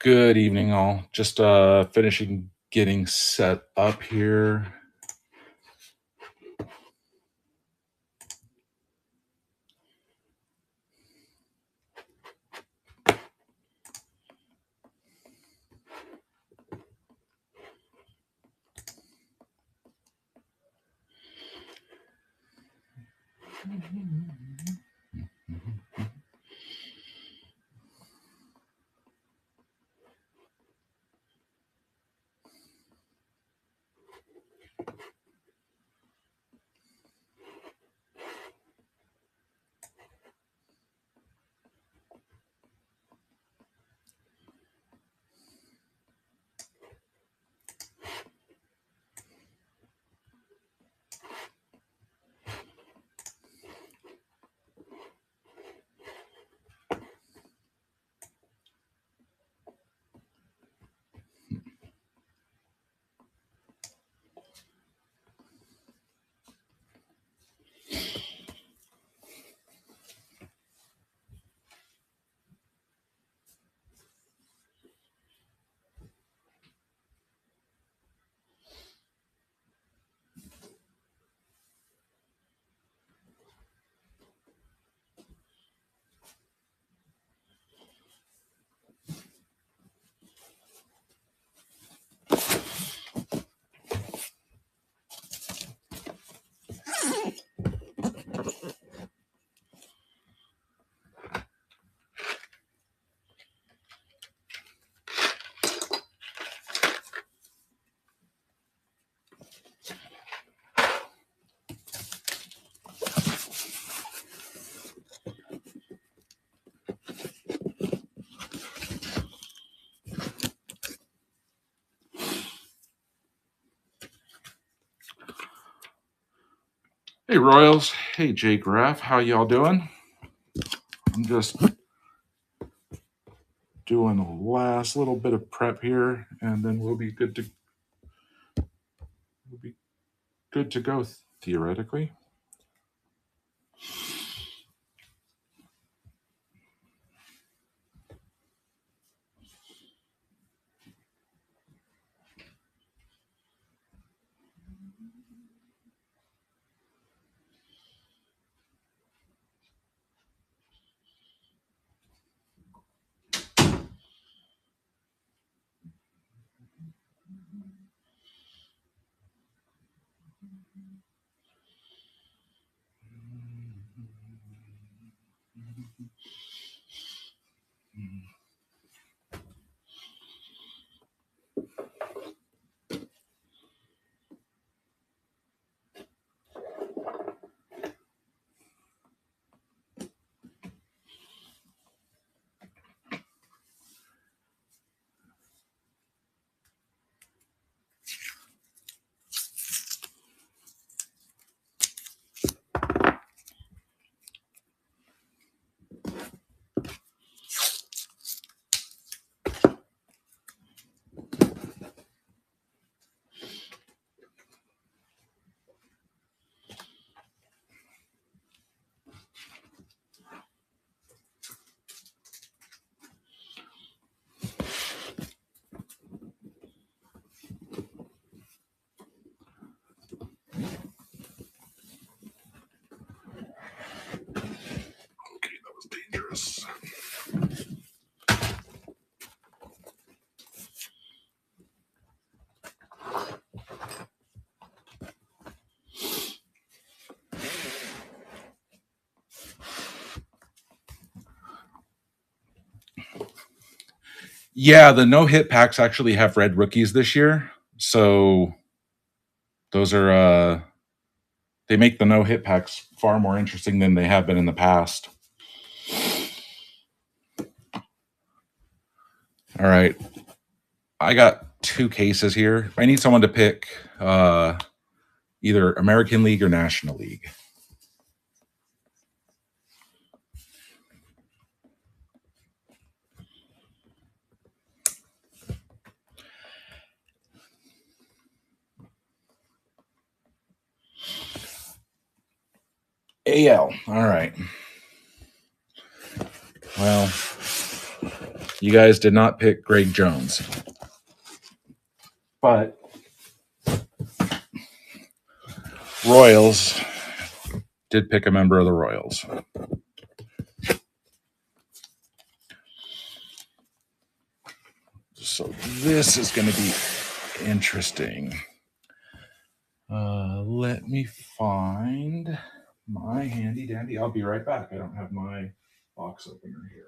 Good evening, all. Just finishing getting set up here. Hey, Royals. Hey, Jake Raff. How y'all doing? I'm just doing the last little bit of prep here, and then we'll be good to go theoretically. Okay, that was dangerous. Yeah, the no-hit packs actually have red rookies this year. So those are they make the no-hit packs far more interesting than they have been in the past. All right. I got two cases here. I need someone to pick either American League or National League. AL. All right. Well, You guys did not pick Greg Jones. But Royals did pick a member of the Royals. So this is going to be interesting. Let me find my handy dandy. I'll be right back. I don't have my box opener here.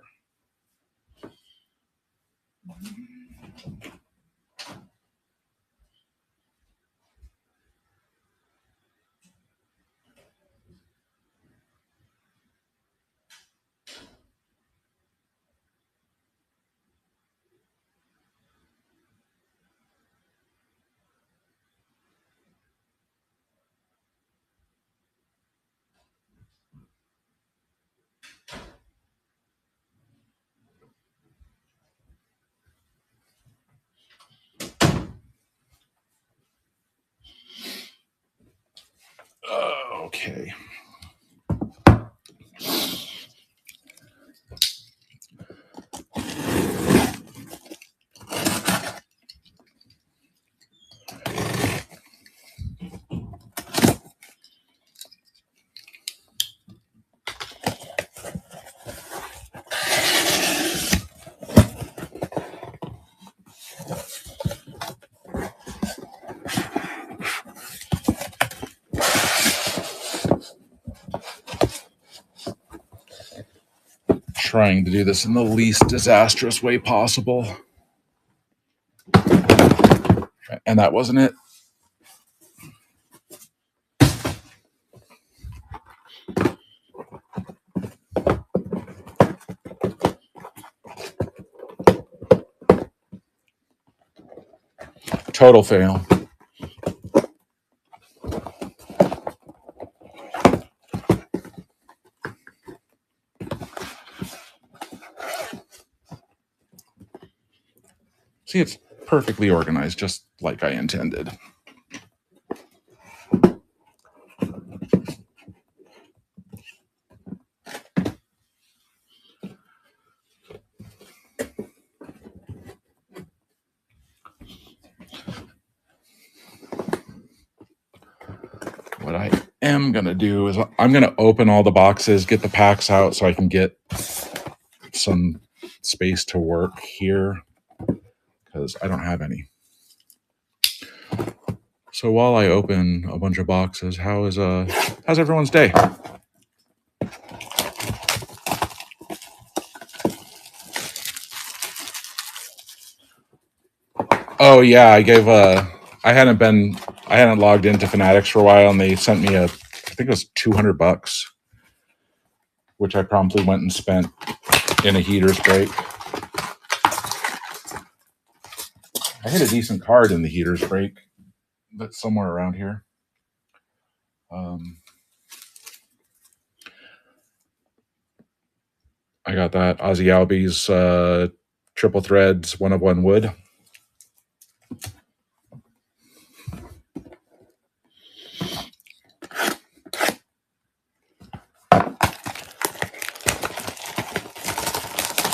Okay. Trying to do this in the least disastrous way possible. And that wasn't it. Total fail. See, it's perfectly organized, just like I intended. What I am going to do is I'm going to open all the boxes, get the packs out so I can get some space to work here because I don't have any. So while I open a bunch of boxes, how's everyone's day? Oh yeah, I hadn't logged into Fanatics for a while, and they sent me I think it was $200, which I promptly went and spent in a heaters break. I hit a decent card in the heaters break. That's somewhere around here. I got that Ozzy Albies triple threads, 1 of 1 wood.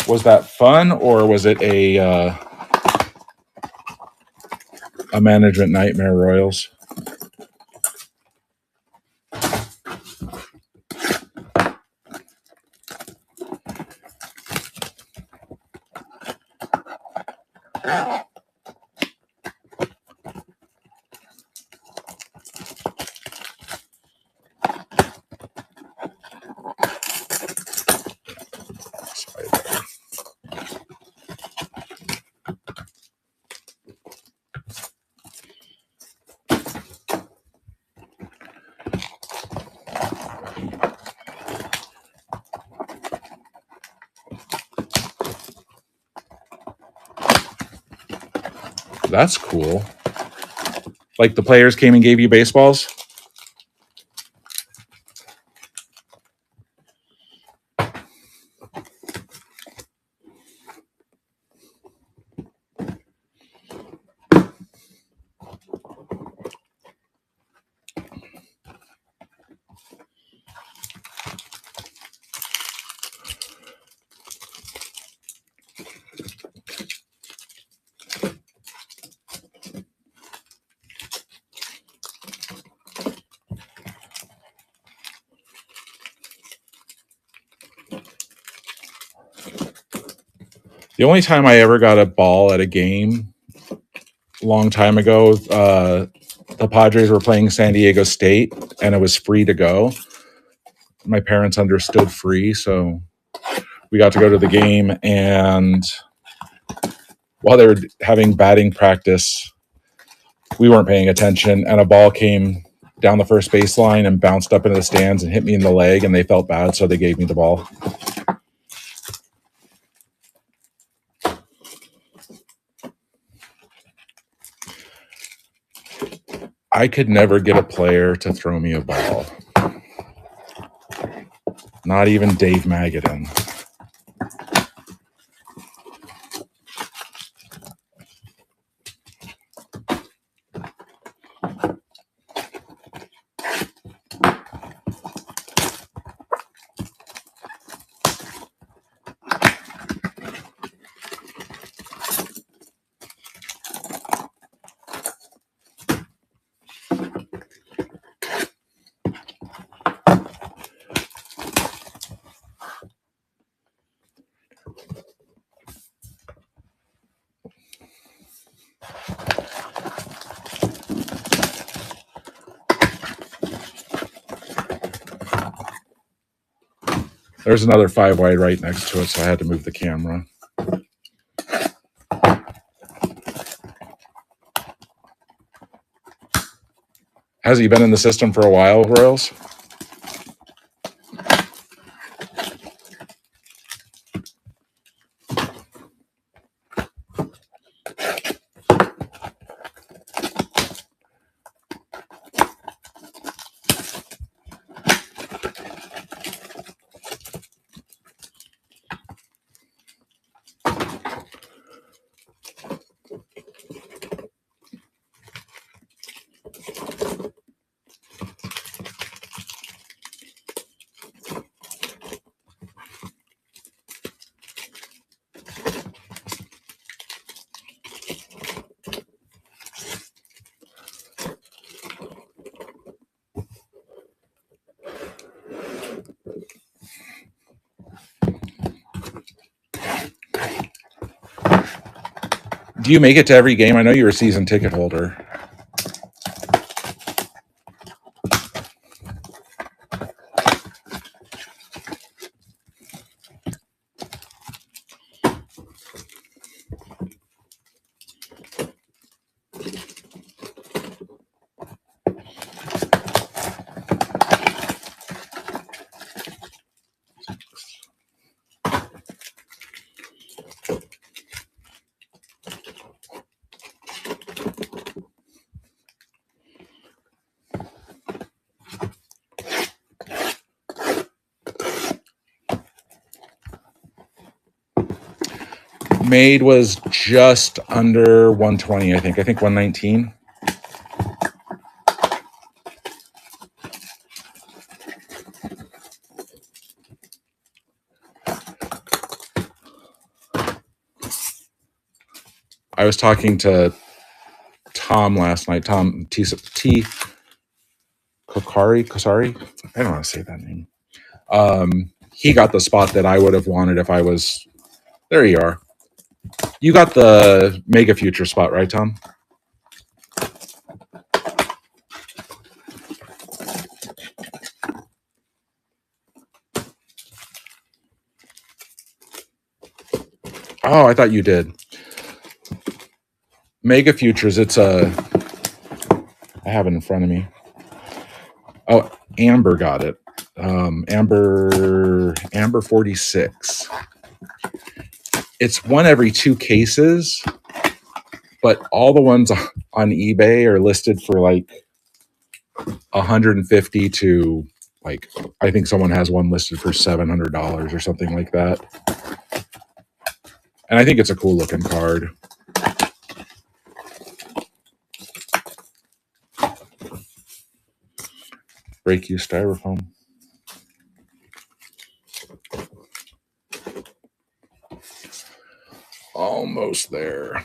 Was that fun, or was it a management nightmare, Royals? That's cool. Like the players came and gave you baseballs? The only time I ever got a ball at a game, a long time ago, the Padres were playing San Diego State, and it was free to go. My parents understood free, so we got to go to the game, and while they were having batting practice, we weren't paying attention, and a ball came down the first baseline and bounced up into the stands and hit me in the leg, and they felt bad, so they gave me the ball. I could never get a player to throw me a ball. Not even Dave Magadan. There's another 5 wide right next to it, so I had to move the camera. Has he been in the system for a while, Royals? Do you make it to every game? I know you're a season ticket holder. Made was just under 120, I think 119. I was talking to Tom last night. Tom T. Kosari. I don't want to say that name. He got the spot that I would have wanted if I was. There you are. You got the Mega Future spot, right, Tom? Oh, I thought you did. Mega Futures. It's a. I have it in front of me. Oh, Amber got it. Amber 46. It's one every 2 cases, but all the ones on eBay are listed for like 150 to like, I think someone has one listed for $700 or something like that. And I think it's a cool looking card. Break you styrofoam. Almost there.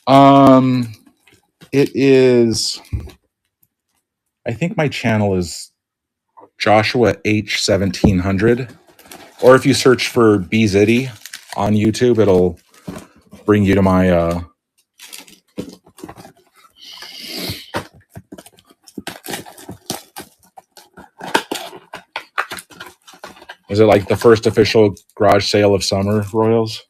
It is, I think my channel is Joshua H 1700, or if you search for BZitty on YouTube, it'll bring you to my is it like the first official garage sale of summer, Royals?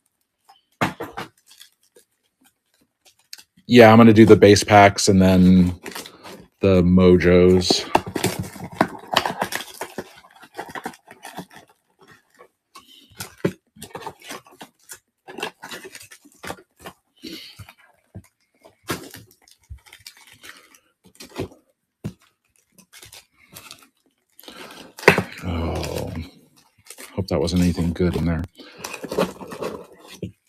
Yeah, I'm gonna do the base packs and then the mojos. Oh, hope that wasn't anything good in there.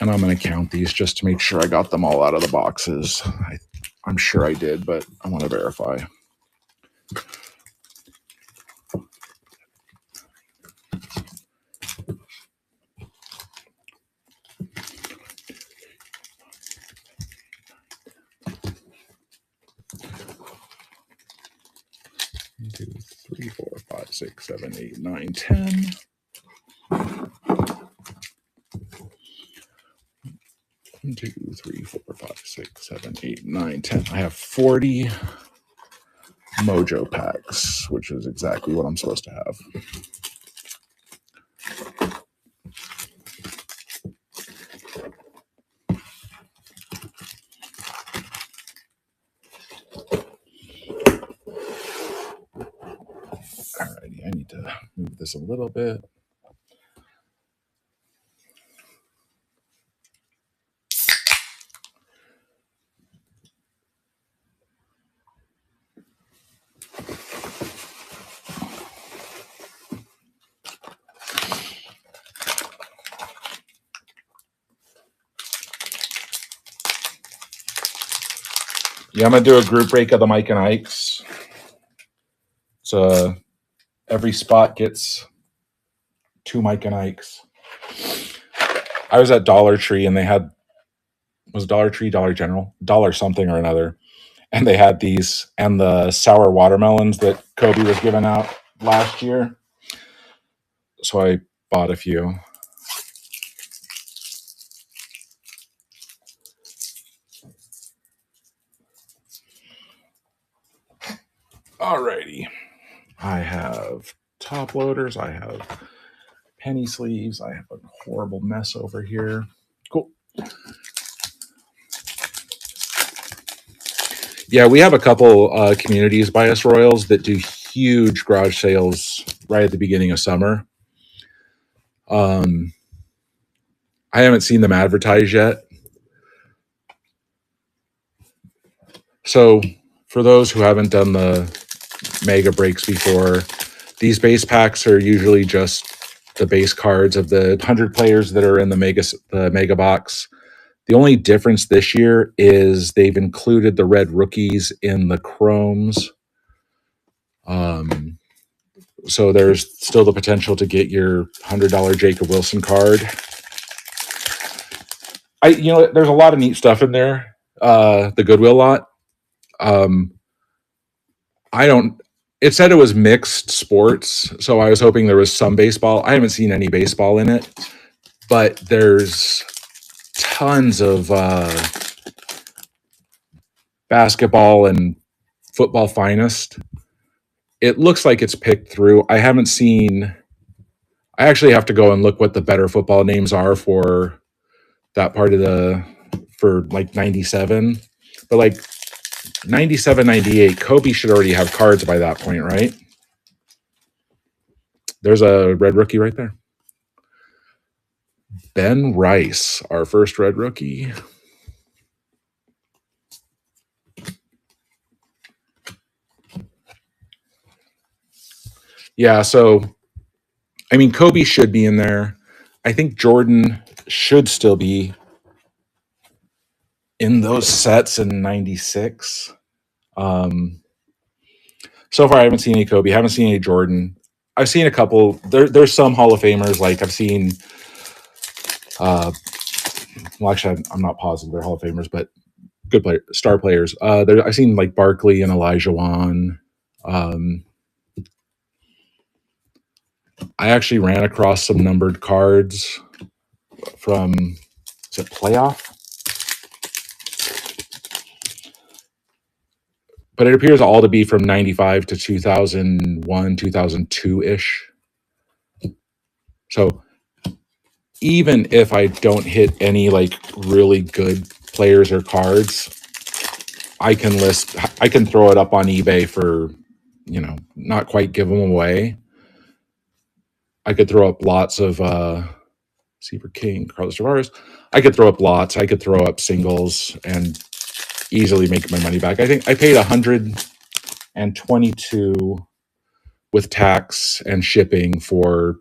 And I'm going to count these just to make sure I got them all out of the boxes. I'm sure I did, but I want to verify. One, 2, 3, 4, 5, 6, 7, 8, 9, 10. 1, 2, 3, 4, 5, 6, 7, 8, 9, 10. I have 40 mojo packs, which is exactly what I'm supposed to have. Alrighty, I need to move this a little bit. Yeah, I'm gonna do a group break of the Mike and Ikes. So every spot gets 2 Mike and Ikes. I was at Dollar Tree and they had, was Dollar Tree, Dollar General, Dollar something or another, and they had these and the sour watermelons that Kobe was giving out last year. So I bought a few. Alrighty. I have top loaders. I have penny sleeves. I have a horrible mess over here. Cool. Yeah, we have a couple communities by us Royals that do huge garage sales right at the beginning of summer. I haven't seen them advertised yet. So for those who haven't done the mega breaks before, these base packs are usually just the base cards of the 100 players that are in the mega box. The only difference this year is they've included the red rookies in the chromes. So there's still the potential to get your $100 Jacob Wilson card. There's a lot of neat stuff in there. The Goodwill lot. It said it was mixed sports, so I was hoping there was some baseball. I haven't seen any baseball in it, but there's tons of basketball and football finest. It looks like it's picked through. I actually have to go and look what the better football names are for that part of for like 97. But like 97, 98, Kobe should already have cards by that point, right? There's a red rookie right there. Ben Rice, our first red rookie. Yeah, so, I mean, Kobe should be in there. I think Jordan should still be in those sets in 96. So far, I haven't seen any Kobe. Haven't seen any Jordan. I've seen a couple. There's some Hall of Famers. Like I've seen. Well, actually, I'm not positive they're Hall of Famers, but good player, star players. I've seen like Barkley and Elijah Wan. Um, I actually ran across some numbered cards from, is it Playoff? But it appears all to be from 95 to 2001, 2002 ish. So even if I don't hit any like really good players or cards, I can throw it up on eBay for, not quite give them away. I could throw up lots of Seaver King, Carlos Tavares. I could throw up lots. I could throw up singles and easily make my money back. I think I paid 122 with tax and shipping for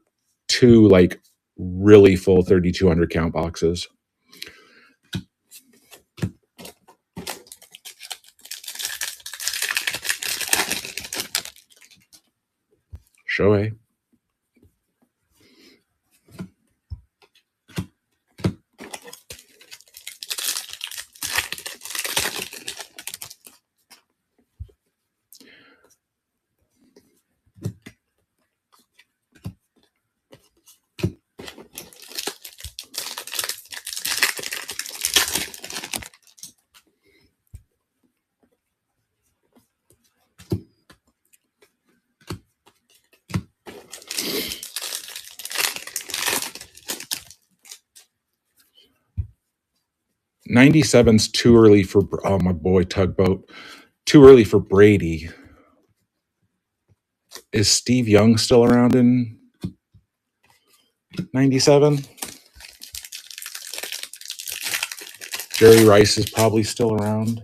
two like really full 3,200 count boxes. Shohei. '97's too early for, oh, my boy Tugboat. Too early for Brady. Is Steve Young still around in 97? Jerry Rice is probably still around.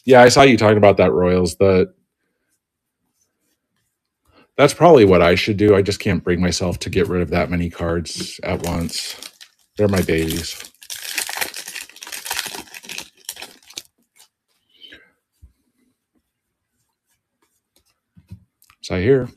Yeah, I saw you talking about that, Royals. That's probably what I should do. I just can't bring myself to get rid of that many cards at once. They're my babies. So I hear.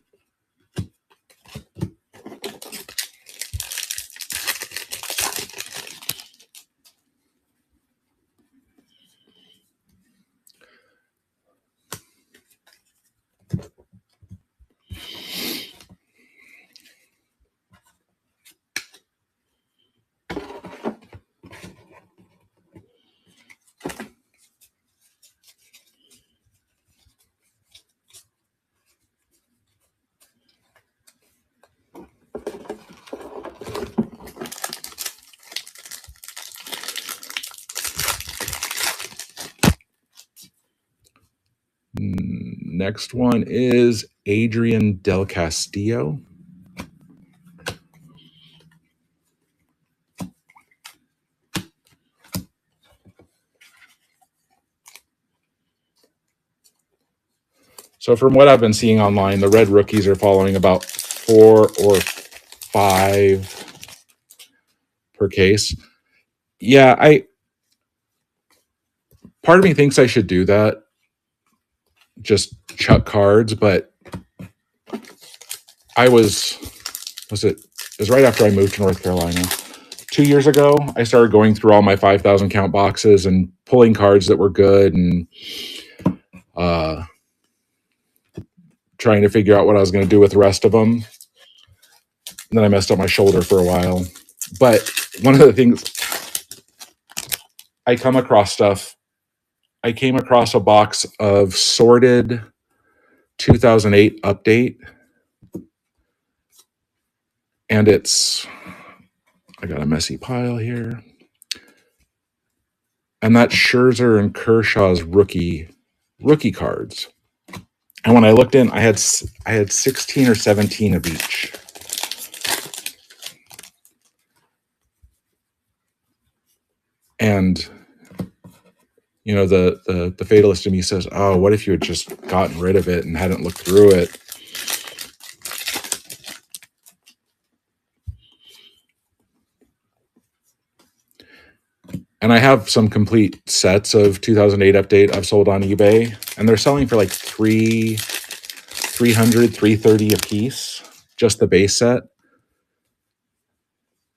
Next one is Adrian Del Castillo. So from what I've been seeing online, the red rookies are following about 4 or 5 per case. Yeah, part of me thinks I should do that. Just chuck cards, but it was right after I moved to North Carolina. 2 years ago, I started going through all my 5,000 count boxes and pulling cards that were good and trying to figure out what I was going to do with the rest of them. And then I messed up my shoulder for a while. But one of the things, I came across a box of sorted 2008 update. And I got a messy pile here. And that's Scherzer and Kershaw's rookie cards. And when I looked in, I had 16 or 17 of each. And the fatalist in me says, "Oh, what if you had just gotten rid of it and hadn't looked through it?" And I have some complete sets of 2008 update I've sold on eBay, and they're selling for like 300, 330 a piece, just the base set.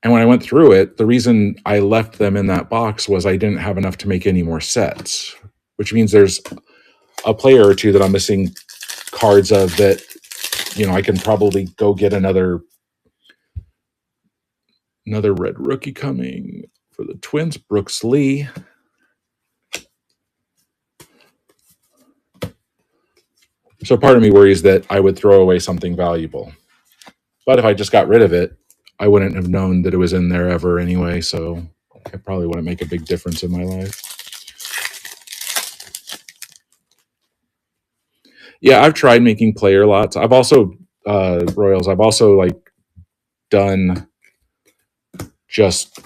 And when I went through it, the reason I left them in that box was I didn't have enough to make any more sets, which means there's a player or two that I'm missing cards of that, I can probably go get another red rookie coming for the Twins, Brooks Lee. So part of me worries that I would throw away something valuable. But if I just got rid of it, I wouldn't have known that it was in there ever anyway, so it probably wouldn't make a big difference in my life. Yeah, I've tried making player lots. I've also, Royals, I've also done just,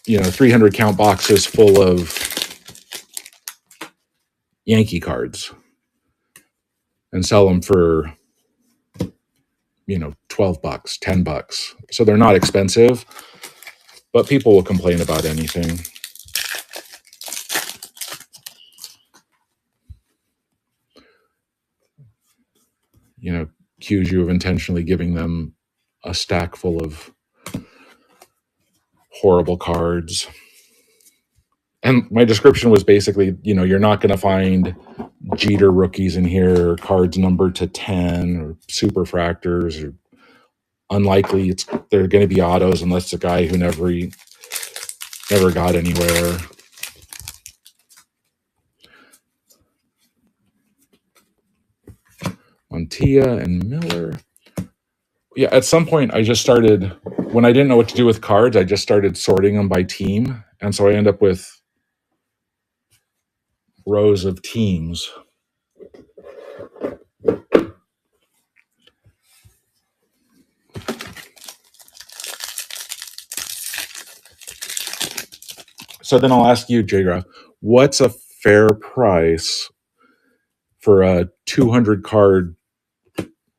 300 count boxes full of Yankee cards and sell them for, $12, $10. So they're not expensive, but people will complain about anything. Accuse you of intentionally giving them a stack full of horrible cards. And my description was basically, you're not going to find Jeter rookies in here, or cards numbered to 10, or superfractors, or unlikely they're going to be autos unless it's a guy who never got anywhere. Montilla and Miller. Yeah, at some point I just started, when I didn't know what to do with cards, I just started sorting them by team. And so I end up with rows of teams. So then I'll ask you, J-Graph, what's a fair price for a 200 card,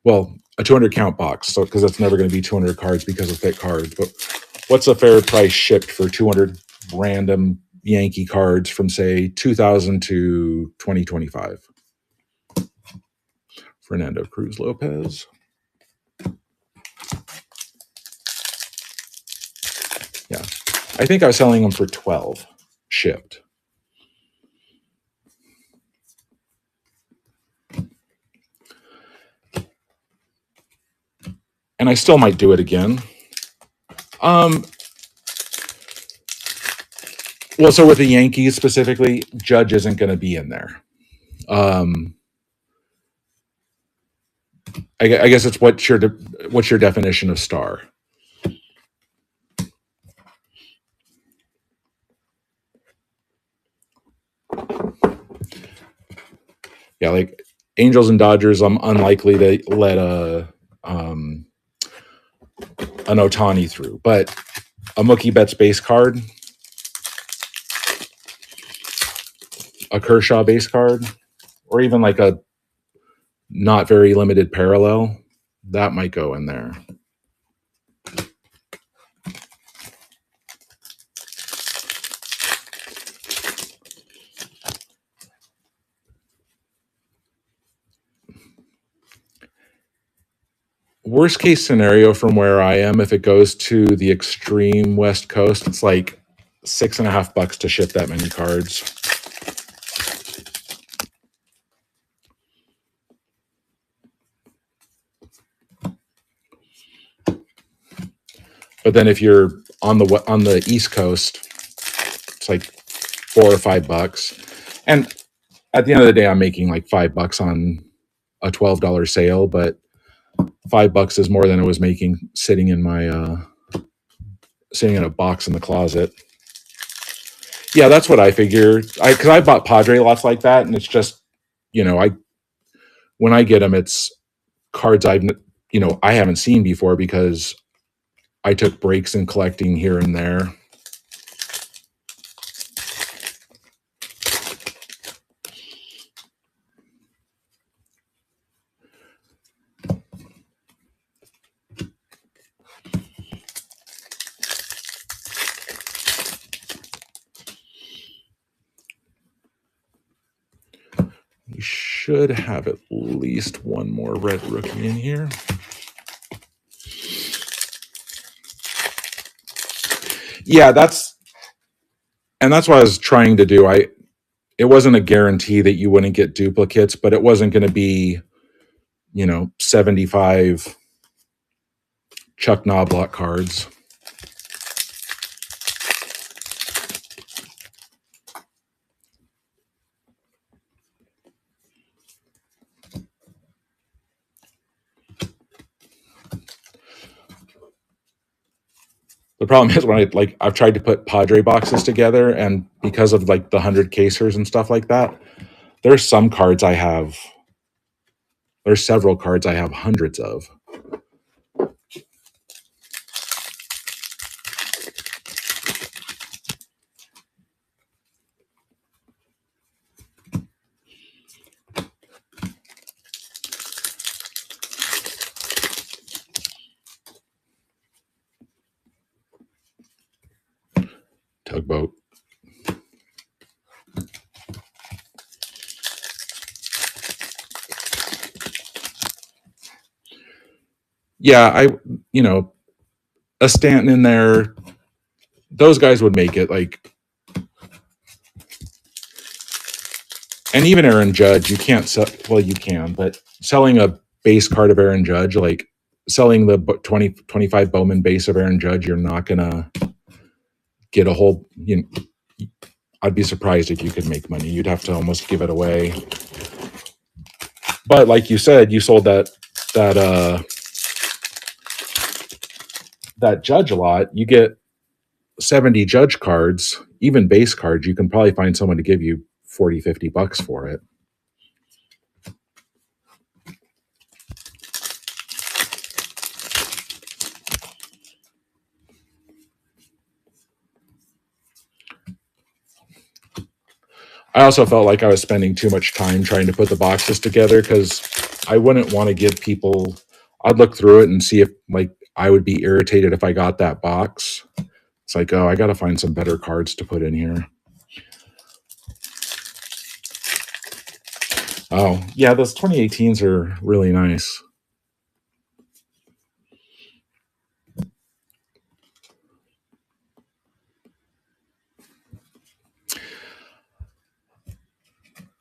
a 200 count box? So, because it's never going to be 200 cards because of thick cards, but what's a fair price shipped for 200 random Yankee cards from, say, 2000 to 2025? Fernando Cruz Lopez. Yeah. I think I was selling them for 12 shipped. And I still might do it again. Well, so with the Yankees specifically, Judge isn't going to be in there. I guess it's what's your definition of star? Yeah, like Angels and Dodgers, I'm unlikely to let an Ohtani through, but a Mookie Betts base card, a Kershaw base card, or even like a not very limited parallel, that might go in there. Worst case scenario from where I am, if it goes to the extreme West Coast, it's like $6.50 to ship that many cards. But then if you're on the East Coast, it's like $4 or $5. And at the end of the day, I'm making like $5 on a $12 sale, but $5 is more than I was making sitting in my sitting in a box in the closet. Yeah, that's what I figured. Because I bought Padre lots like that, and it's just, when I get them, it's cards I haven't seen before because I took breaks in collecting here and there. We should have at least one more red rookie in here. Yeah, that's what I was trying to do. It wasn't a guarantee that you wouldn't get duplicates, but it wasn't going to be, 75 Chuck Knobloch cards. The problem is when I've tried to put Padre boxes together, and because of like the 100 casers and stuff like that, there's several cards I have hundreds of. Tugboat. Yeah, a Stanton in there, those guys would make it. Like, and even Aaron Judge, you can't sell. Well, you can, but selling a base card of Aaron Judge, like selling the 25 Bowman base of Aaron Judge, you're not gonna get a whole. I'd be surprised if you could make money. You'd have to almost give it away. But like you said, you sold that Judge a lot. You get 70 Judge cards, even base cards. You can probably find someone to give you $40-$50 for it. I also felt like I was spending too much time trying to put the boxes together because I wouldn't want to give people. I'd look through it and see if I would be irritated if I got that box. It's like, oh, I got to find some better cards to put in here. Oh, yeah, those 2018s are really nice.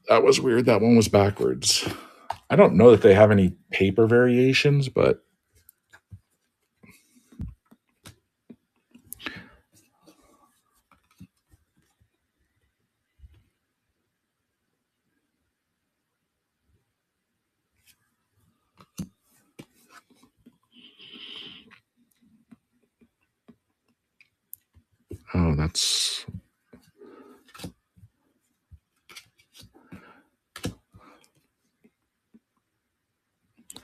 That was weird. That one was backwards. I don't know that they have any paper variations, but oh, that's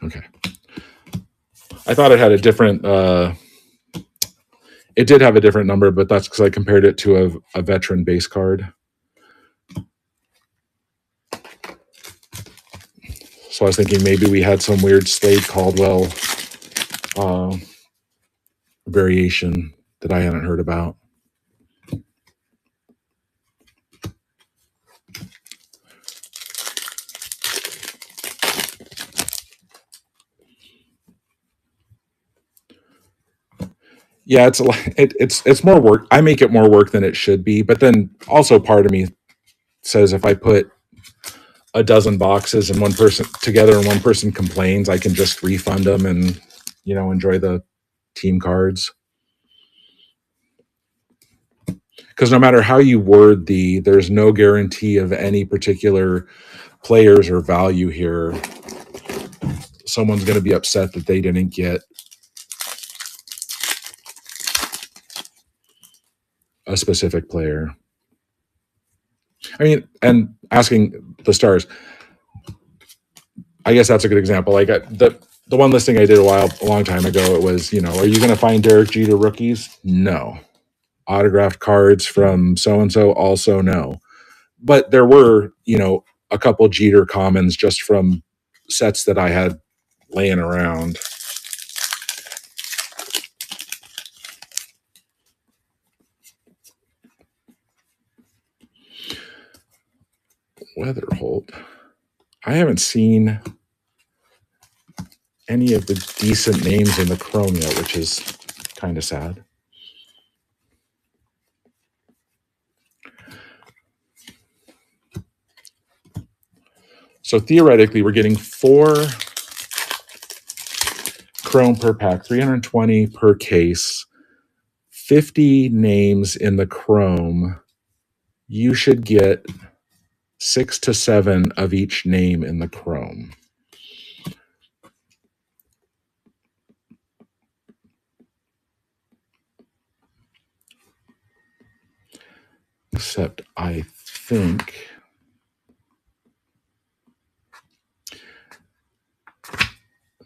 okay. I thought it had a different. It did have a different number, but that's because I compared it to a veteran base card. So I was thinking maybe we had some weird Slade Caldwell variation that I hadn't heard about. Yeah, it's more work. I make it more work than it should be, but then also part of me says if I put a dozen boxes and one person together and one person complains, I can just refund them and enjoy the team cards. Because no matter how you word there's no guarantee of any particular players or value here. Someone's going to be upset that they didn't get a specific player. I mean, and asking the stars, I guess that's a good example. Like the one listing I did a long time ago, it was, are you going to find Derek Jeter rookies? No. Autographed cards from so-and-so? Also no. But there were, a couple Jeter commons just from sets that I had laying around. Weatherholt. I haven't seen any of the decent names in the Chrome yet, which is kind of sad. So theoretically, we're getting 4 Chrome per pack, 320 per case, 50 names in the Chrome. You should get 6 to 7 of each name in the Chrome. Except I think...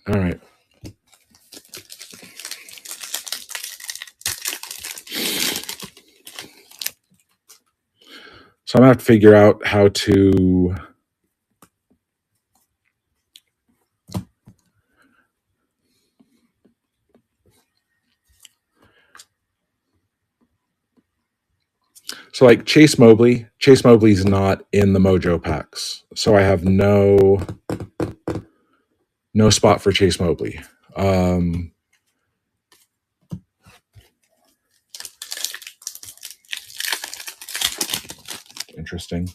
All right. So I'm going to have to figure out how to... So like Chase Mobley's not in the Mojo packs. So I have no spot for Chase Mobley. Interesting.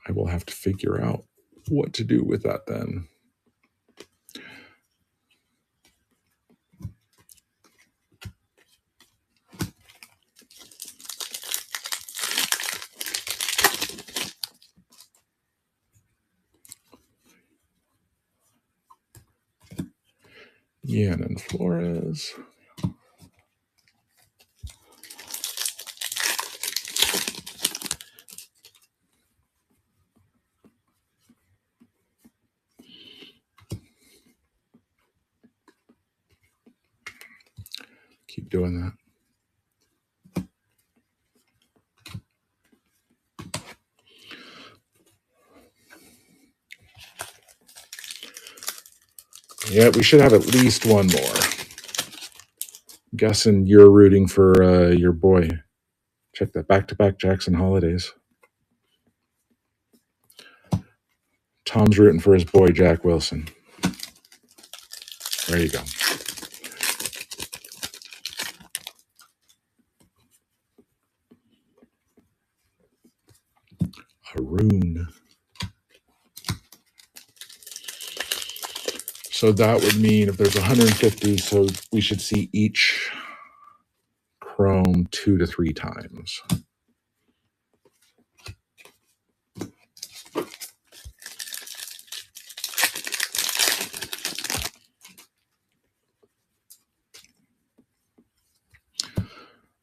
I will have to figure out what to do with that then. Yannon Flores. Keep doing that. Yeah, we should have at least one more. I'm guessing you're rooting for your boy. Check that back-to-back Jackson holidays. Tom's rooting for his boy, Jack Wilson. There you go. Haroon. So that would mean if there's 150, so we should see each Chrome 2 to 3 times.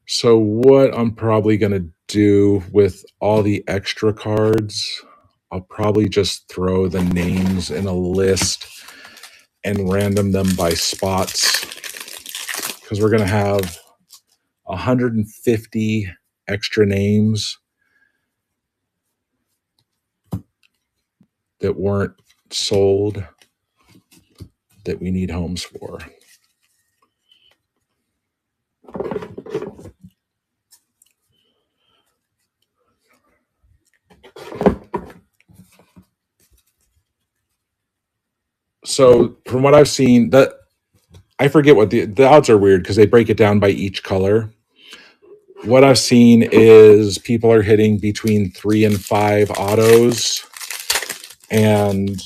So what I'm probably going to do with all the extra cards, I'll probably just throw the names in a list and random them by spots, because we're going to have 150 extra names that weren't sold that we need homes for. So from what I've seen, that I forget what the odds are weird because they break it down by each color. What I've seen is people are hitting between 3 and 5 autos, and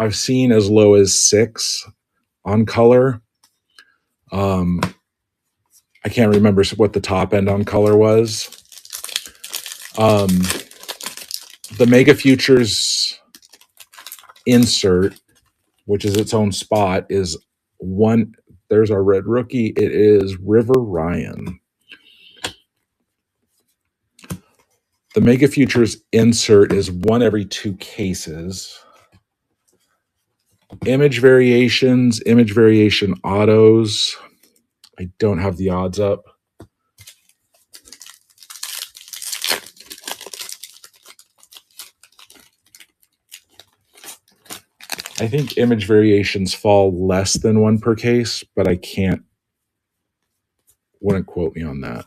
I've seen as low as 6 on color. I can't remember what the top end on color was. The Mega Futures insert, which is its own spot, is one. There's our red rookie. It is River Ryan. The Mega Futures insert is 1 every 2 cases. Image variation autos. I don't have the odds up. I think image variations fall less than 1 per case, but I wouldn't quote me on that.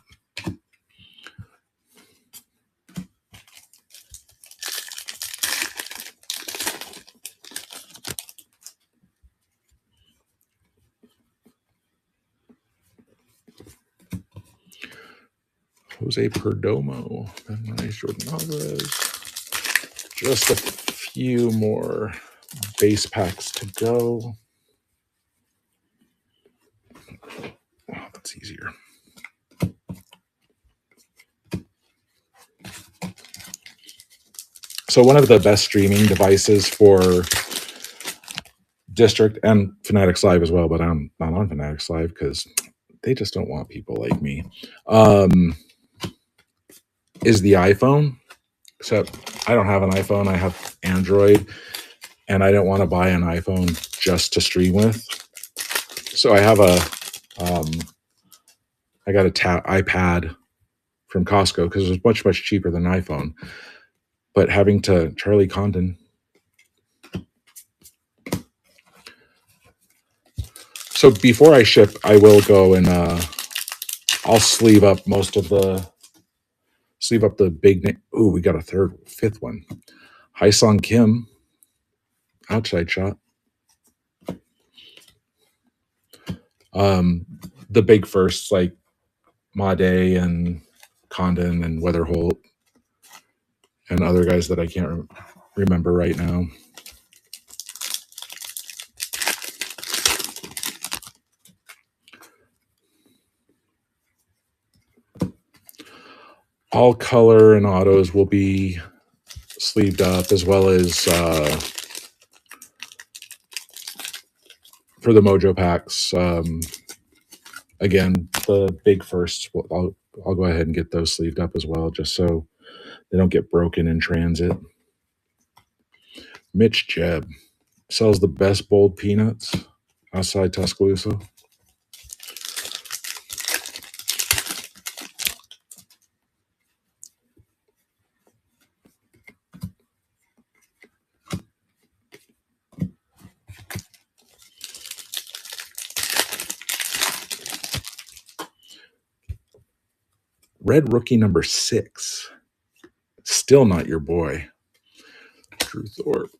Jose Perdomo. Nice. Jordan Alvarez. Just a few more base packs to go. Oh, that's easier. So one of the best streaming devices for District and Fanatics Live as well, but I'm not on Fanatics Live because they just don't want people like me, is the iPhone. Except I don't have an iPhone. I have Android, and I don't want to buy an iPhone just to stream with. So I have I got a iPad from Costco because it was much cheaper than an iPhone. But having to Charlie Condon. So before I ship, I will go and I'll sleeve up most of the big. Ooh, we got a fifth one. Hyesung Kim, outside shot. The big firsts like Made and Condon and Weatherholt and other guys that I can't remember right now. All color and autos will be sleeved up, as well as for the Mojo packs. Again, the big firsts, I'll go ahead and get those sleeved up as well, just so they don't get broken in transit. Mitch Jebb sells the best bold peanuts outside Tuscaloosa. Red rookie number 6. Still not your boy, Drew Thorpe.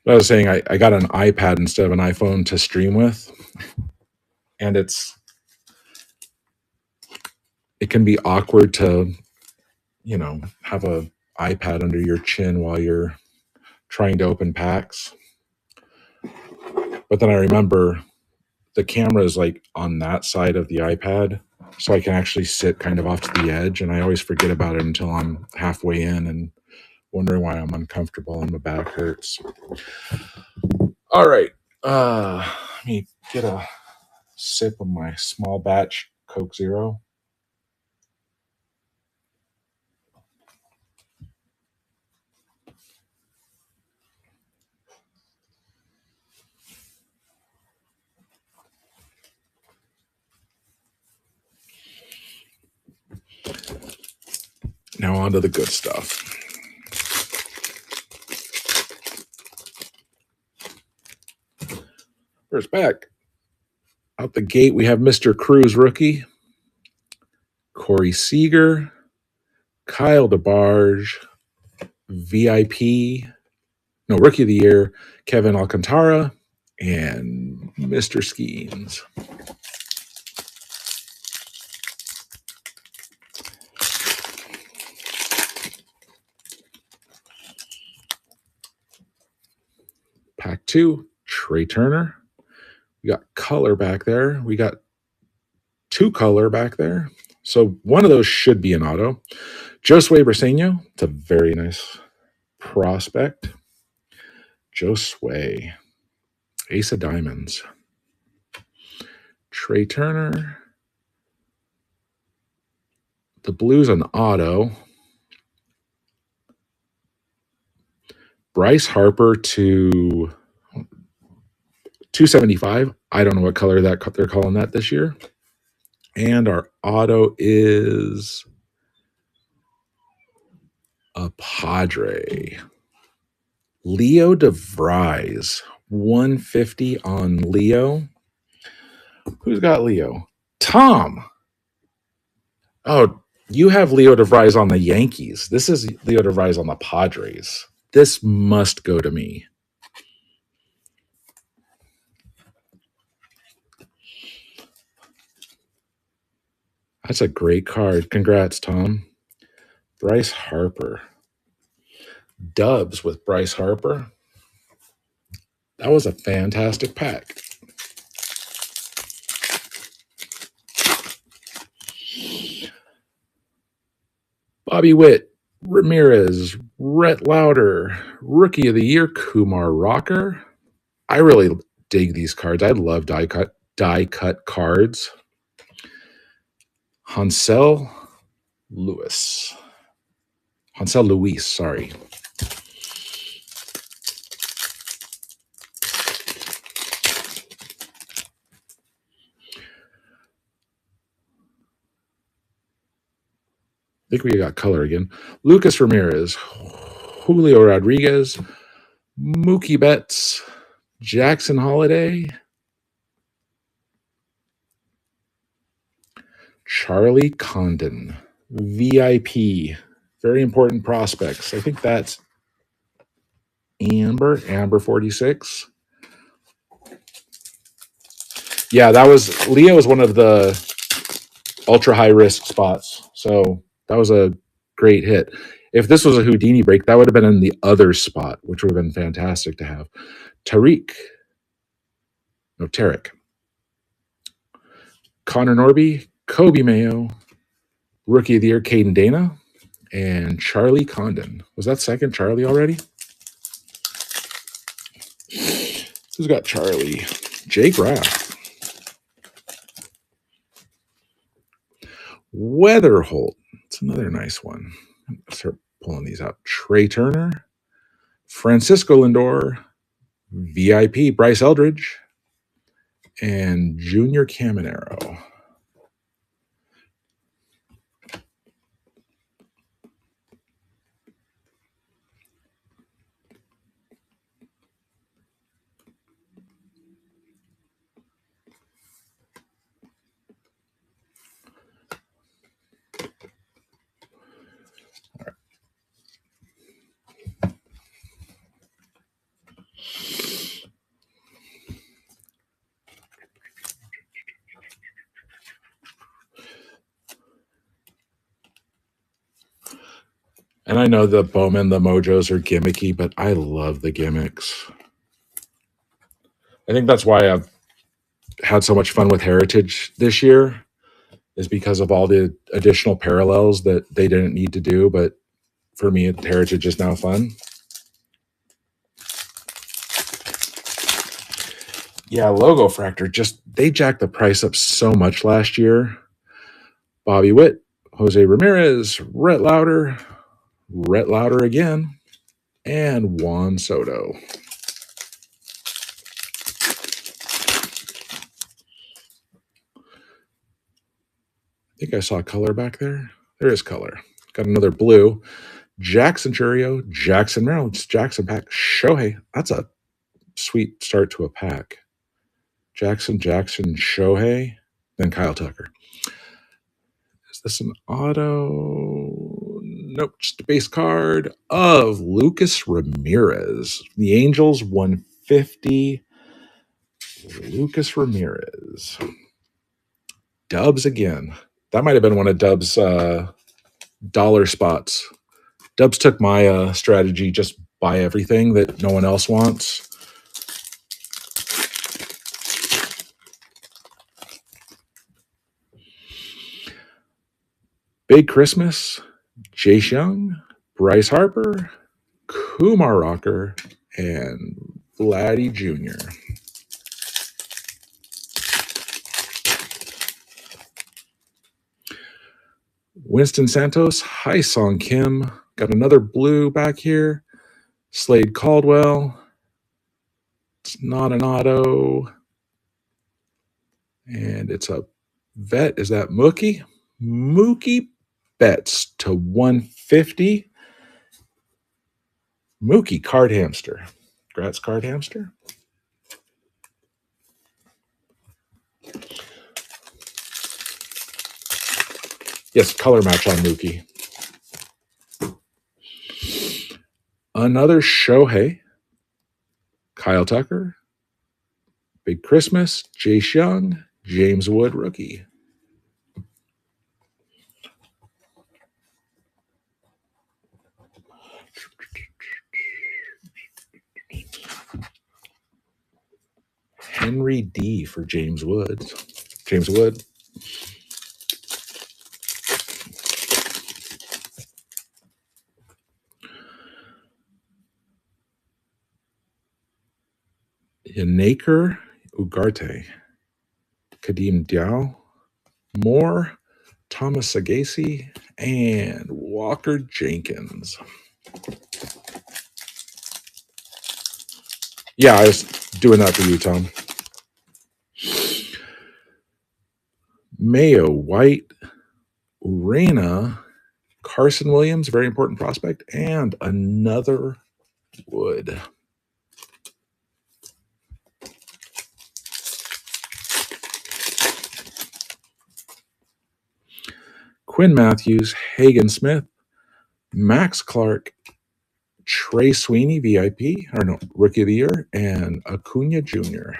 I was saying I got an iPad instead of an iPhone to stream with, and it can be awkward to, have a iPad under your chin while you're trying to open packs. But then I remember the camera is like on that side of the iPad, so I can actually sit kind of off to the edge, and I always forget about it until I'm halfway in and wondering why I'm uncomfortable and my back hurts. All right. Let me get a sip of my small batch Coke Zero. Now on to the good stuff. First back. Out the gate, we have Mr. Cruz rookie, Corey Seager, Kyle DeBarge, VIP, Rookie of the Year, Kevin Alcantara, and Mr. Skeens. Pack 2, Trey Turner. We got color back there. We got 2 color back there. So one of those should be an auto. Josue Briseño. It's a very nice prospect. Josue. Ace of Diamonds. Trey Turner. The Blues an auto. Bryce Harper to 275. I don't know what color that they're calling that this year. And our auto is a Padre. Leo DeVries. 150 on Leo. Who's got Leo? Tom. Oh, You have Leo DeVries on the Yankees. This is Leo DeVries on the Padres. This must go to me. That's a great card. Congrats, Tom. Bryce Harper. Dubs with Bryce Harper. That was a fantastic pack. Bobby Witt, Ramirez, Rhett Lauder, Rookie of the Year, Kumar Rocker. I really dig these cards. I love die cut cards. Hansel Luis, sorry. I think we got color again. Lucas Ramirez, Julio Rodriguez, Mookie Betts, Jackson Holiday, Charlie Condon, VIP. Very important prospects. I think that's Amber 46. Yeah, that was Leo was one of the ultra high risk spots. So that was a great hit. If this was a Houdini break, that would have been in the other spot, which would have been fantastic to have. Tarek. Connor Norby, Kobe Mayo, Rookie of the Year, Caden Dana, and Charlie Condon. Was that second Charlie already? Who's got Charlie? Jake Raff. Weatherholt. It's another nice one. Start pulling these out. Trey Turner, Francisco Lindor, VIP, Bryce Eldridge, and Junior Caminero. And I know the Bowman, the Mojos are gimmicky, but I love the gimmicks. I think that's why I've had so much fun with Heritage this year, is because of all the additional parallels that they didn't need to do. But for me, Heritage is now fun. Yeah, Logo Fractor, they jacked the price up so much last year. Bobby Witt, Jose Ramirez, Rhett Lauder again, and Juan Soto. I think I saw color back there. There is color. Got another blue. Jackson Churio, Jackson Merrill, Jackson pack. Shohei. That's a sweet start to a pack. Jackson, Shohei, then Kyle Tucker. Is this an auto? Nope, just a base card of Lucas Ramirez. The Angels 150. Lucas Ramirez. Dubs again. That might have been one of Dubs' dollar spots. Dubs took my strategy, just buy everything that no one else wants. Big Christmas, Jace Young, Bryce Harper, Kumar Rocker, and Vladdy Jr. Winston Santos, Hai-Song Kim, got another blue back here. Slade Caldwell, it's not an auto. And it's a vet. Is that Mookie? Mookie Betts to 150. Mookie Card Hamster. Congrats, Card Hamster. Yes, color match on Mookie. Another Shohei, Kyle Tucker, Big Christmas, Jace Young, James Wood rookie. Henry D for James Wood. James Wood. Yanaker Ugarte. Kadeem Diao. Moore. Thomas Sagasi. And Walker Jenkins. Yeah, I was doing that for you, Tom. Mayo White. Urena. Carson Williams, very important prospect. And another Wood. Quinn Matthews, Hagen Smith, Max Clark, Trey Sweeney, VIP, or no, Rookie of the Year, and Acuna Jr.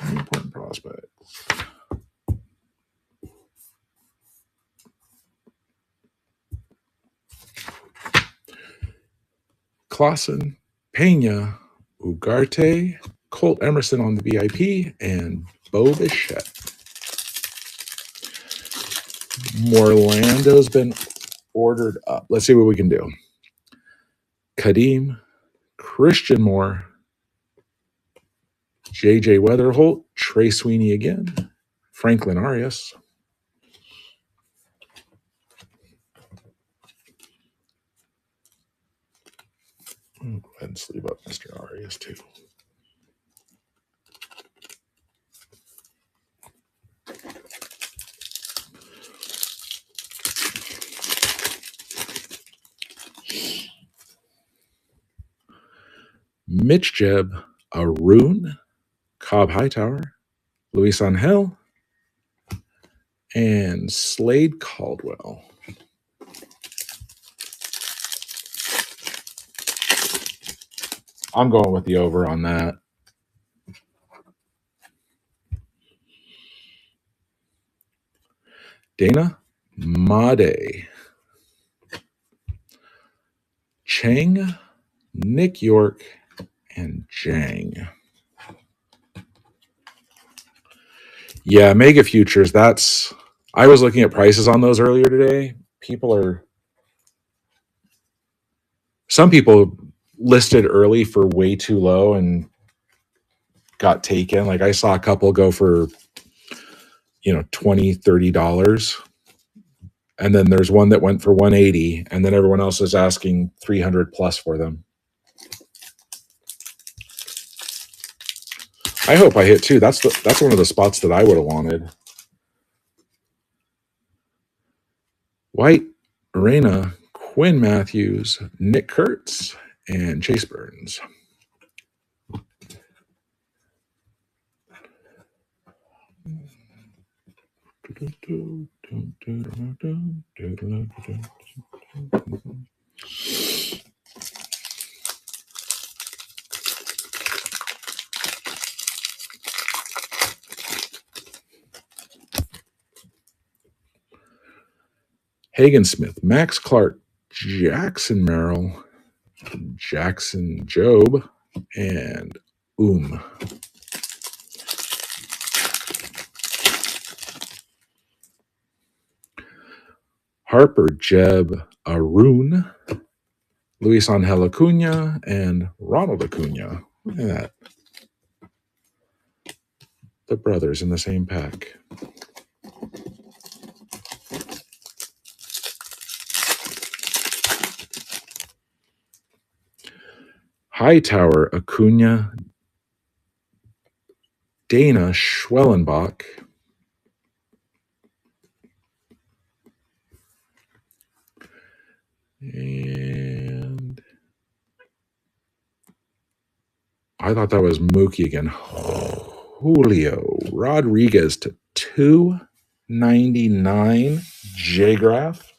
Important prospects. Clausen, Pena, Ugarte, Colt Emerson on the VIP, and Bo Bichette. Morlando's been ordered up. Let's see what we can do. Kadeem, Christian Moore, JJ Weatherholt, Trey Sweeney again, Franklin Arias. I'll go ahead and sleeve up Mr. Arias too. Mitch Jeb, Arun, Cobb Hightower, Luis Angel, and Slade Caldwell. I'm going with the over on that. Dana, Made, Chang, Nick York, and Jang. Yeah, Mega Futures, that's... I was looking at prices on those earlier today. Some people listed early for way too low and got taken. Like I saw a couple go for, $20, $30. And then there's one that went for $180, and then everyone else is asking $300 plus for them. I hope I hit two. That's one of the spots that I would have wanted. White, Arena, Quinn Matthews, Nick Kurtz, and Chase Burns. Hagen Smith, Max Clark, Jackson Merrill, Jackson Job, and Harper, Jeb, Arun, Luis Angel Acuna, and Ronald Acuna. Look at that. The brothers in the same pack. Hightower, Acuna, Dana, Schwellenbach, and I thought that was Mookie again. Julio Rodriguez to 299 J-Graph.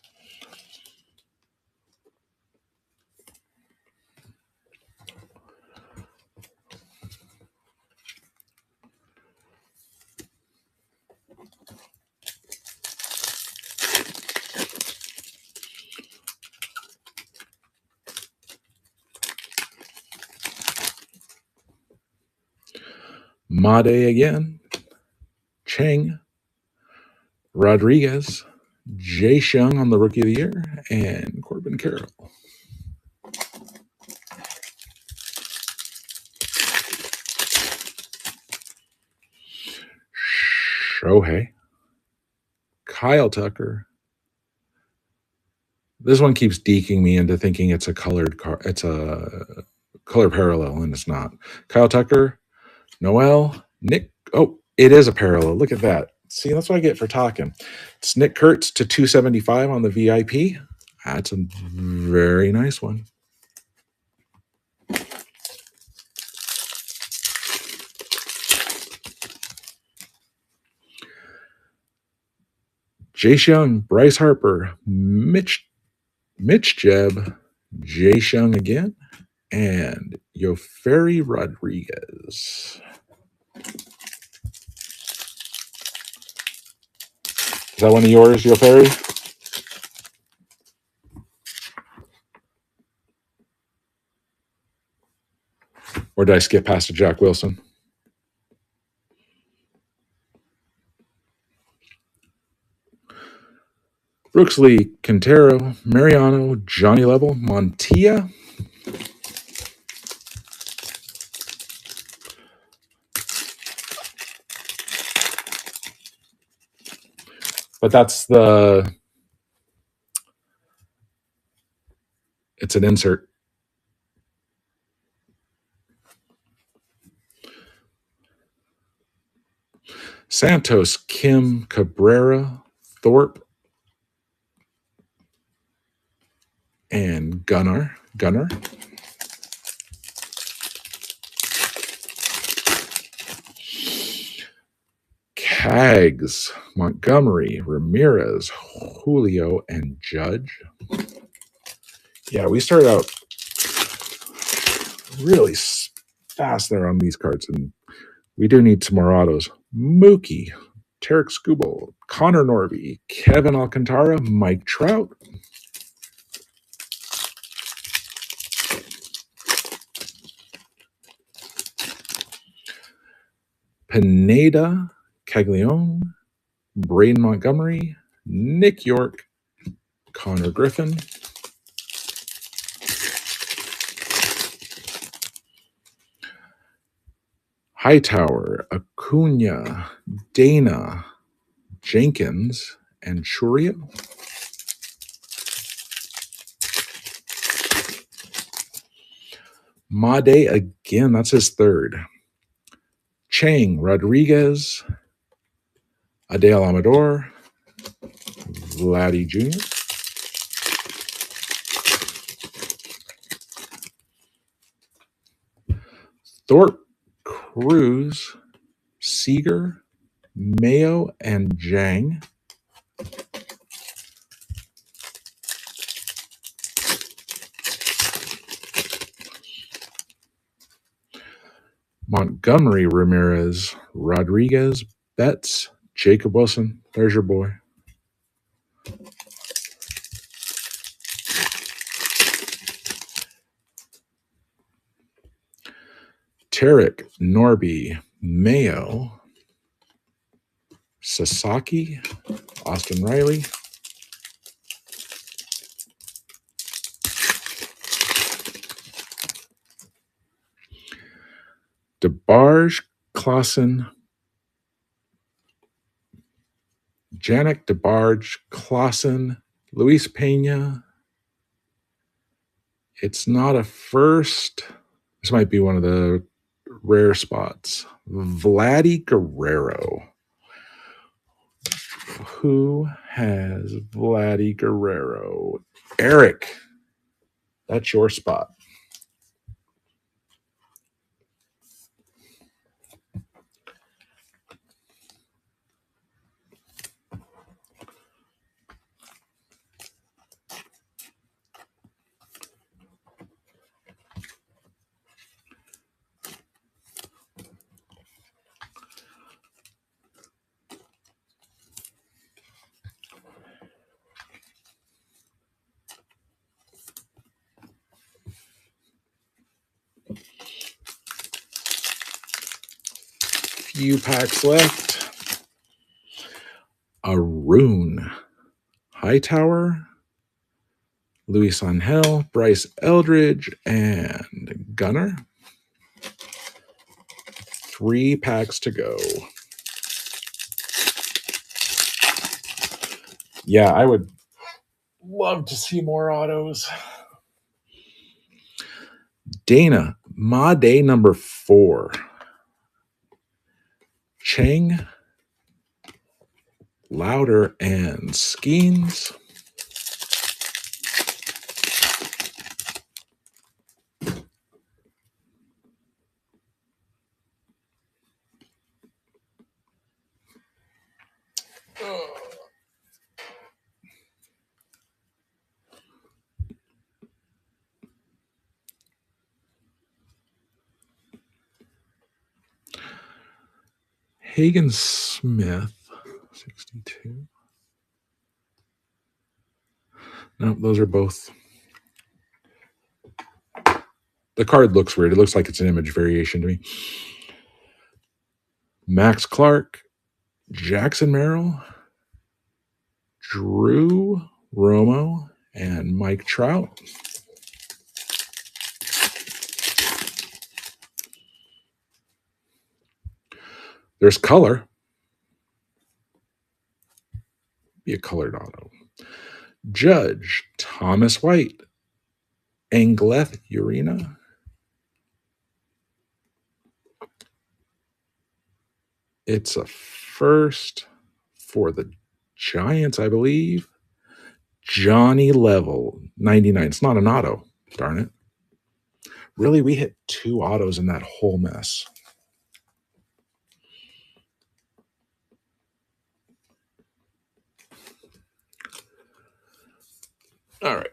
Made again. Chang. Rodriguez. Jay Shung on the Rookie of the Year. And Corbin Carroll. Shohei. Kyle Tucker. This one keeps deking me into thinking it's a colored car. It's a color parallel, and it's not. Kyle Tucker, Noel, Nick. Oh, it is a parallel. Look at that. See, that's what I get for talking. It's Nick Kurtz to 275 on the VIP. That's a very nice one. Jace Young, Bryce Harper, Mitch Jebb, Jace Young again, and Yoferi Rodriguez. Is that one of yours, Yoferi? Or did I skip past to Jack Wilson? Brooks Lee, Quintero, Mariano, Johnny Level, Montilla. But it's an insert. Santos, Kim, Cabrera, Thorpe, and Gunnar. Cags, Montgomery, Ramirez, Julio, and Judge. Yeah, we started out really fast there on these cards, and we do need some more autos. Mookie, Tarek Skubal, Connor Norby, Kevin Alcantara, Mike Trout. Pineda, Caglione, Braden Montgomery, Nick York, Connor Griffin. Hightower, Acuna, Dana, Jenkins, and Churio. Made again, that's his third. Chang, Rodriguez, Adele Amador, Vladdy Jr. Thorpe, Cruz, Seager, Mayo, and Jang. Montgomery, Ramirez, Rodriguez, Betts, Jacob Wilson. There's your boy. Tarek, Norby, Mayo, Sasaki, Austin Riley. DeBarge, Clausen, Janik, DeBarge, Clausen, Luis Pena. It's not a first. This might be one of the rare spots. Vladdy Guerrero. Who has Vladdy Guerrero? Eric, that's your spot. few packs left. Arun, Hightower, Luis Angel, Bryce Eldridge, and Gunner. 3 packs to go. Yeah, I would love to see more autos. Dana, Ma Day number 4. Chang, Louder, and Skeens. Hagen Smith, 62. No, those are both. The card looks weird. It looks like it's an image variation to me. Max Clark, Jackson Merrill, Drew Romo, and Mike Trout. There's color. Be a colored auto. Judge, Thomas White, Angleth Urena. It's a first for the Giants, I believe. Johnny Level, 99. It's not an auto. Darn it. Really, we hit 2 autos in that whole mess. All right.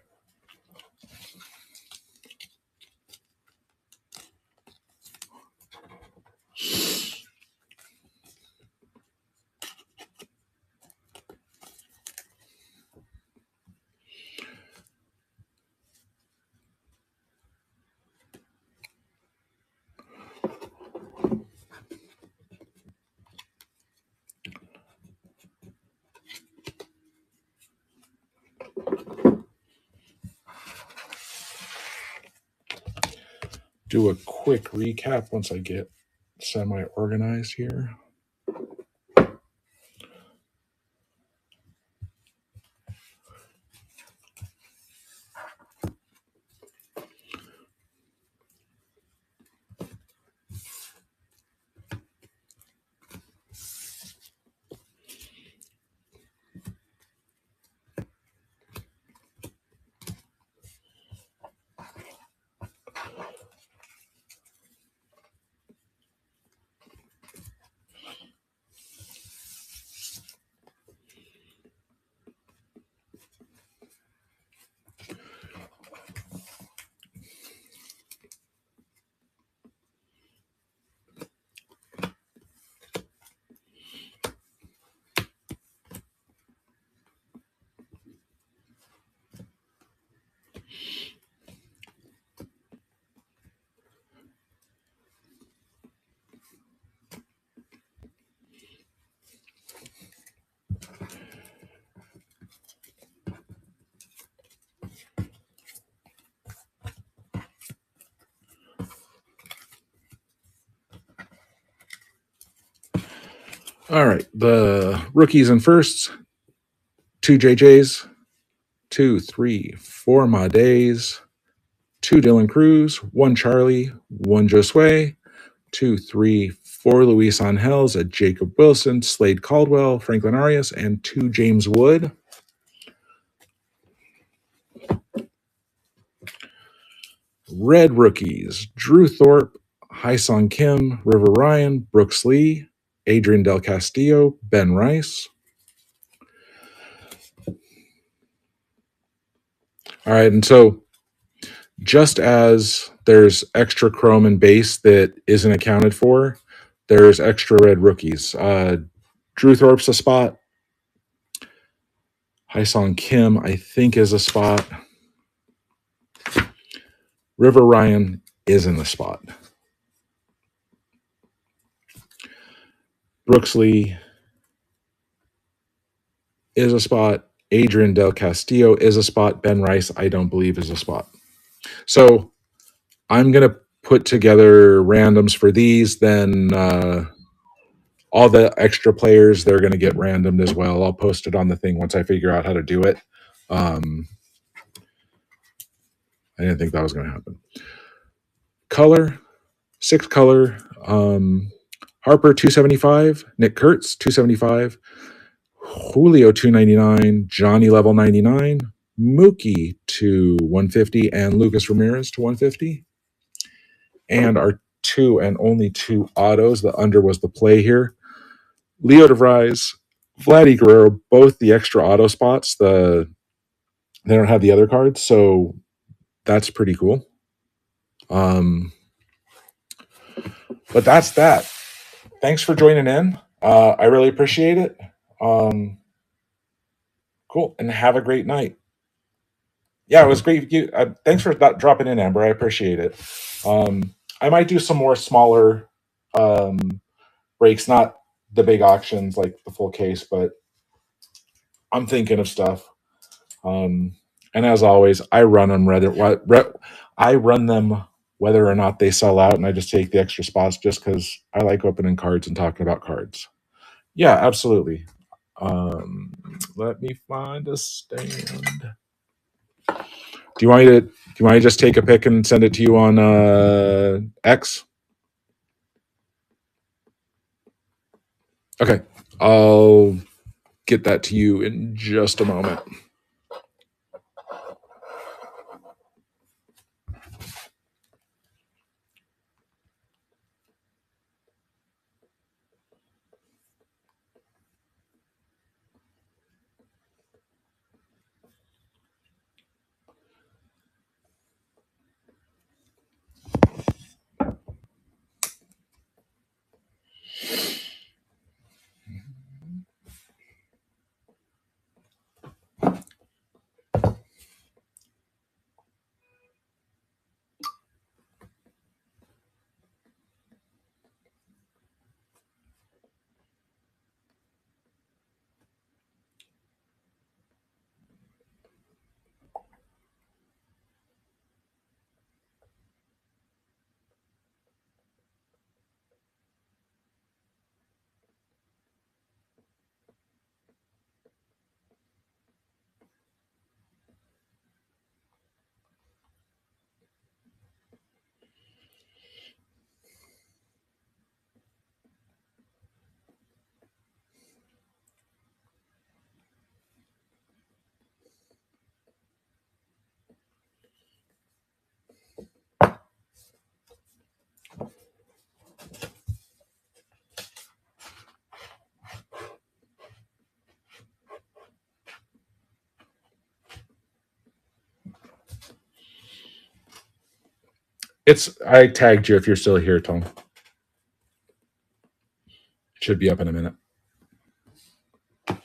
Do a quick recap once I get semi-organized here. All right, the rookies and firsts, 2 JJs, 2, 3, 4 Ma Days, 2 Dylan Cruz, 1 Charlie, 1 Josue, 2, 3, 4 Luis Angels, a Jacob Wilson, Slade Caldwell, Franklin Arias, and 2 James Wood. Red rookies, Drew Thorpe, Hyesung Kim, River Ryan, Brooks Lee, Adrian Del Castillo, Ben Rice. All right, and so just as there's extra chrome and base that isn't accounted for, there's extra red rookies. Drew Thorpe's a spot. Hyesung Kim, I think, is a spot. River Ryan is in the spot. Brooksley is a spot. Adrian Del Castillo is a spot. Ben Rice, I don't believe, is a spot. So I'm going to put together randoms for these. Then all the extra players, they're going to get randomed as well. I'll post it on the thing once I figure out how to do it. I didn't think that was going to happen. Color, 6 color. Harper 275, Nick Kurtz 275, Julio 299, Johnny level 99, Mookie to 150, and Lucas Ramirez to 150. And our 2 and only 2 autos. The under was the play here. Leo DeVries, Vladdy Guerrero, both the extra auto spots. They don't have the other cards, so that's pretty cool. But that's that. Thanks for joining in. I really appreciate it. Cool, and have a great night. Yeah, it was great. Thanks for dropping in, Amber. I appreciate it. I might do some more smaller breaks, not the big auctions like the full case, but I'm thinking of stuff. And as always, I run them whether or not they sell out, and I just take the extra spots just because I like opening cards and talking about cards. Yeah, absolutely. Let me find a stand. Do you want me to just take a pic and send it to you on X? Okay, I'll get that to you in just a moment. I tagged you if you're still here, Tom. It should be up in a minute. All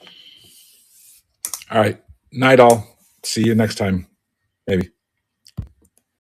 right. Night all. See you next time. Maybe.